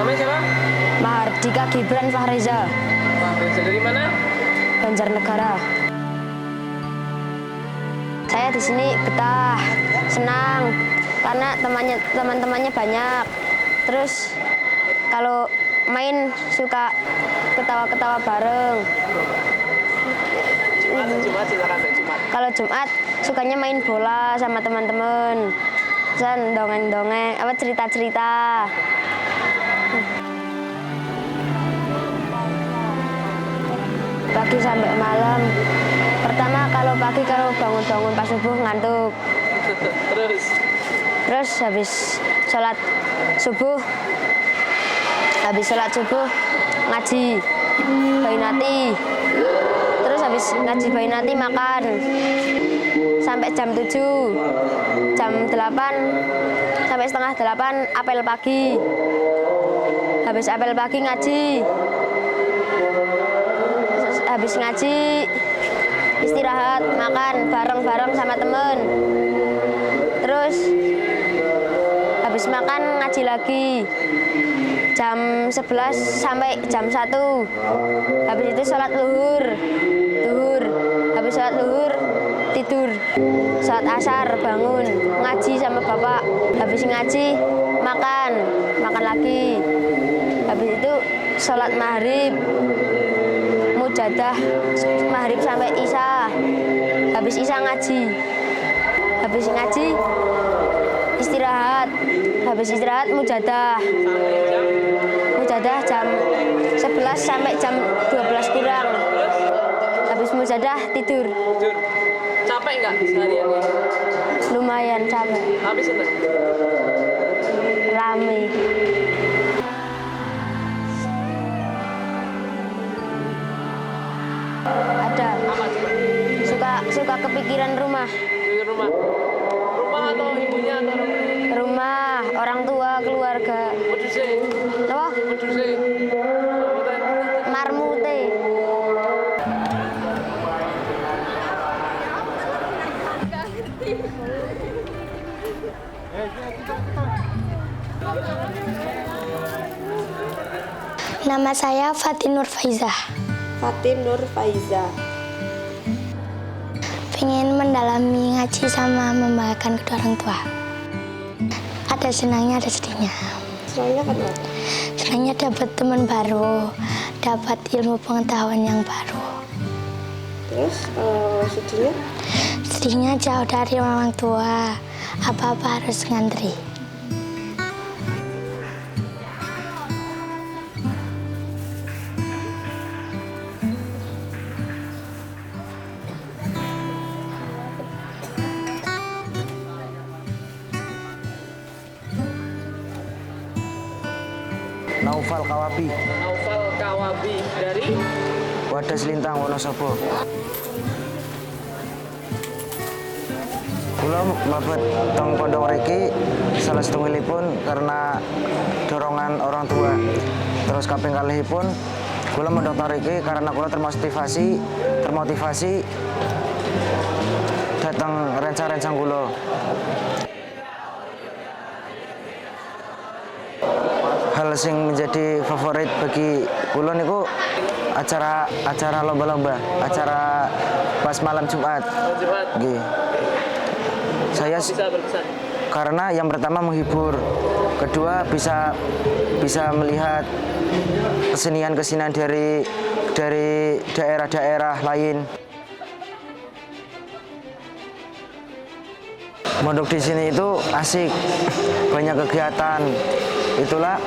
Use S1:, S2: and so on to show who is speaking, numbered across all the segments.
S1: Namanya siapa?
S2: Mahardika Gibran Fahreza.
S1: Fahreza dari mana?
S2: Banjarnegara. Saya di sini betah, senang karena teman-temannya banyak. Terus kalau main suka ketawa-ketawa bareng. Kalau Jumat sukanya main bola sama teman-teman. Dan dongeng-dongeng, cerita-cerita. Pagi sampai malam. Pertama kalau pagi bangun-bangun pas subuh ngantuk. Terus habis sholat subuh ngaji Bainati. Terus habis ngaji Bainati makan sampai jam 7. Jam 8 sampai setengah 8 apel pagi. Habis apel pagi ngaji. Habis ngaji istirahat makan bareng-bareng sama temen. Terus habis makan ngaji lagi jam 11 sampai jam 1. Habis itu sholat zuhur. Habis sholat zuhur tidur. Sholat asar bangun ngaji sama bapak. Habis ngaji makan lagi. Habis itu sholat maghrib mujadah maghrib sampai isya. Habis isya ngaji. Habis ngaji istirahat. Habis istirahat mujadah jam 11 sampai jam 12 kurang. Habis mujadah tidur.
S1: Capek nggak seharian ini?
S2: Lumayan capek.
S1: Habis itu?
S2: Rame. Ada. Suka kepikiran rumah.
S1: Rumah atau ibunya atau orang tuanya?
S2: Rumah, orang tua, keluarga. Apa? Marmute.
S3: Nama saya Fatin Nur Faiza.
S4: Fatin Nur Faiza.
S3: Pengen mendalami ngaji sama membanggakan kedua orang tua. Ada senangnya, ada sedihnya.
S4: Senangnya kenapa?
S3: Senangnya dapat teman baru, dapat ilmu pengetahuan yang baru.
S4: Terus sedihnya?
S3: Sedihnya jauh dari orang tua, apa-apa harus ngantri.
S5: Naufal Kawabi.
S1: Naufal Kawabi dari
S5: Wadas Lintang Wonosobo. Kula mlebet teng pondok mriki salah setunggalipun karena dorongan orang tua. Terus kaping kalihipun kula mendaftar iki karena kula termotivasi datang rencang-rencang kula. Hal sing menjadi favorit bagi kula niku acara lomba-lomba, acara pas malam Jumat. Nggih. Saya karena yang pertama menghibur, kedua bisa melihat kesenian dari daerah-daerah lain. Mondok di sini itu asik, banyak kegiatan. Itulah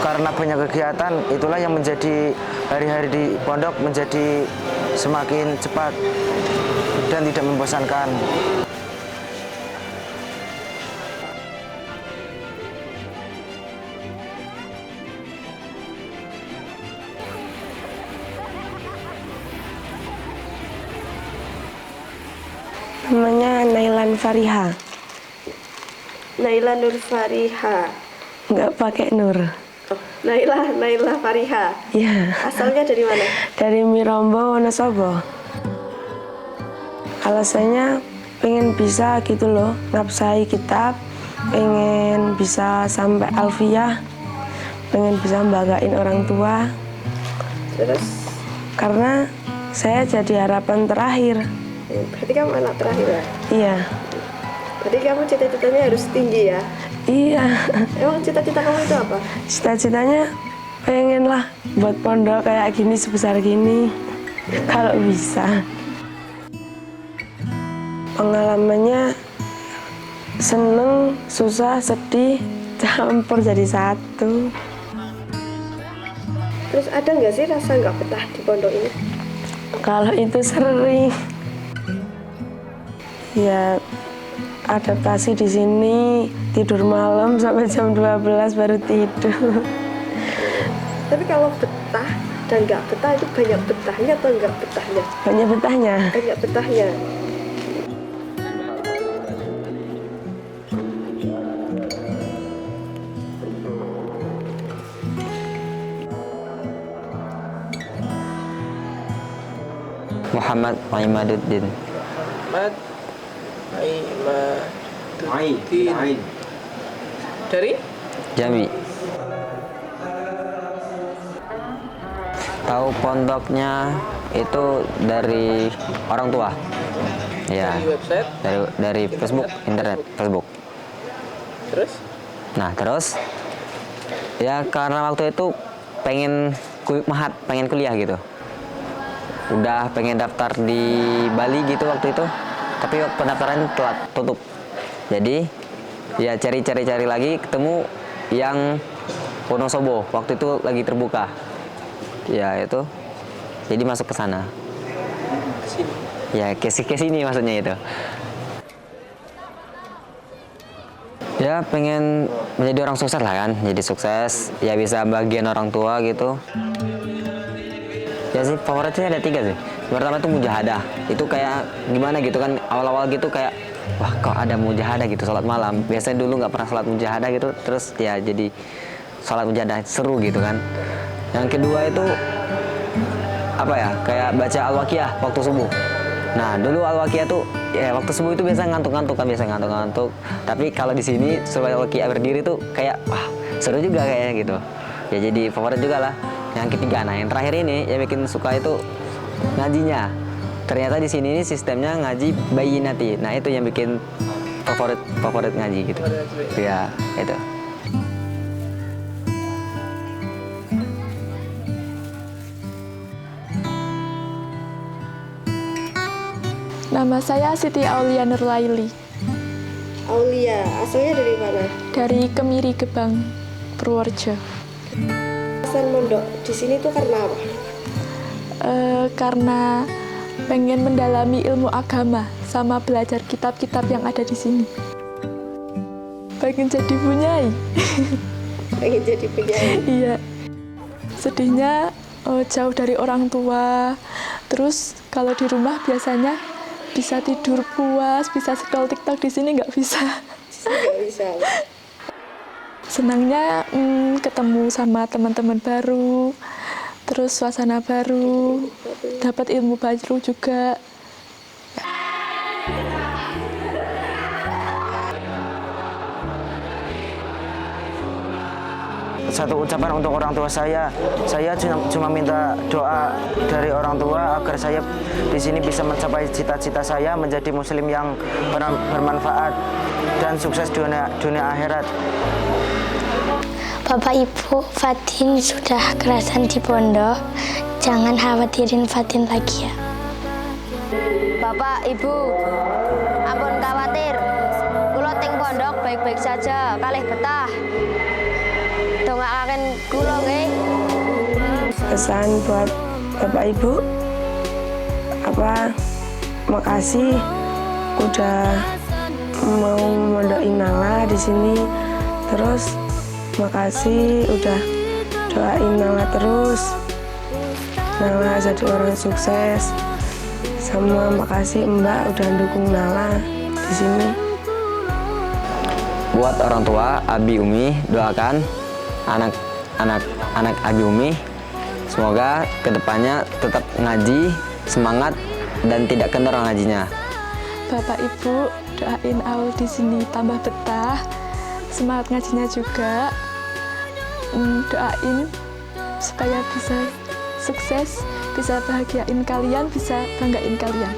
S5: karena banyak kegiatan, itulah yang menjadi hari-hari di pondok menjadi semakin cepat dan tidak membosankan.
S4: Namanya Nailan Fariha. Naila Nur Fariha.
S6: Nggak pakai Nur.
S4: Oh, Naila Fariha.
S6: Iya.
S4: Asalnya dari mana?
S6: Dari Mirombo, Wonosobo. Alasannya pengen bisa gitu loh, ngapsai kitab, pengen bisa sampai alfiyah, pengen bisa membanggain orang tua.
S4: Terus?
S6: Karena saya jadi harapan terakhir.
S4: Berarti kamu anak terakhir ya?
S6: Iya.
S4: Berarti kamu cita-citanya harus tinggi ya?
S6: Iya.
S4: Emang cita-cita kamu itu apa?
S6: Cita-citanya pengen lah buat pondok kayak gini, sebesar gini. Kalau bisa. Pengalamannya seneng, susah, sedih, campur jadi satu.
S4: Terus ada nggak sih rasa nggak betah di pondok ini?
S6: Kalau itu sering. Ya adaptasi di sini, tidur malam sampai jam 12 baru tidur.
S4: Tapi kalau betah dan nggak betah itu banyak betahnya atau nggak betahnya?
S6: Banyak betahnya.
S4: Banyak betahnya.
S5: Muhammad Maimaduddin.
S1: Mat Aimaduddin. Dari?
S5: Jambi. Tahu pondoknya itu dari orang tua. Ya.
S1: Di website?
S5: Dari Facebook, internet, Facebook.
S1: Terus?
S5: Nah, terus ya karena waktu itu pengen mahat, pengen kuliah gitu. Udah pengen daftar di Bali gitu waktu itu, tapi pendaftaran telat, tutup. Jadi ya cari lagi, ketemu yang Wonosobo waktu itu lagi terbuka. Ya itu, jadi masuk ke sana.
S1: Sini.
S5: Ya ke sini maksudnya itu. Ya pengen menjadi orang sukses lah kan, jadi sukses, ya bisa bagian orang tua gitu. Ya sih, favoritnya ada 3 sih. Pertama itu mujahadah. Itu kayak gimana gitu kan, awal-awal gitu kayak, wah kok ada mujahadah gitu, sholat malam. Biasanya dulu nggak pernah sholat mujahadah gitu, terus ya jadi sholat mujahadah, seru gitu kan. Yang kedua itu, apa ya, kayak baca Al-Waqiah waktu subuh. Nah dulu Al-Waqiah tuh, ya waktu subuh itu biasa ngantuk-ngantuk kan, biasa ngantuk-ngantuk. Tapi kalau di sini, suruh Al-Waqiah berdiri tuh kayak, wah seru juga kayaknya gitu. Ya jadi favorit juga lah. Yang ketiga, nah yang terakhir ini yang bikin suka itu ngajinya. Ternyata di sini ini sistemnya ngaji bayinati. Nah itu yang bikin favorit ngaji gitu. Ya itu.
S7: Nama saya Siti Aulia Nurlaili.
S4: Aulia, asalnya dari mana?
S7: Dari Kemiri Gebang, Purworejo.
S4: Alasan mondok di sini tuh karena apa?
S7: Karena pengen mendalami ilmu agama sama belajar kitab-kitab yang ada di sini. Pengen jadi bunyai.
S4: Pengen jadi penyanyi.
S7: Iya. Sedihnya jauh dari orang tua. Terus kalau di rumah biasanya bisa tidur puas, bisa scroll TikTok, di sini nggak bisa.
S4: Nggak bisa.
S7: Senangnya ketemu sama teman-teman baru, terus suasana baru, dapat ilmu baru juga.
S5: Satu ucapan untuk orang tua saya cuma minta doa dari orang tua agar saya di sini bisa mencapai cita-cita saya menjadi muslim yang bermanfaat dan sukses dunia akhirat.
S3: Bapak Ibu, Fatin sudah kerasan di pondok. Jangan khawatirin Fatin lagi ya.
S2: Bapak, Ibu, ampun khawatir. Kula ting pondok baik-baik saja, kalih betah. Dongakaken kula nggih.
S6: Pesan buat Bapak Ibu, makasih udah mau mondokin Nala di sini. Terus makasih udah doain Nala terus. Nala jadi orang sukses. Sama makasih Mbak udah dukung Nala di sini.
S5: Buat orang tua Abi Umi, doakan anak Abi Umi semoga kedepannya tetap ngaji, semangat dan tidak kendor ngajinya.
S7: Bapak Ibu doain Aul di sini tambah betah, semangat ngajinya juga. doain supaya bisa sukses, bisa bahagiain kalian, bisa banggain kalian.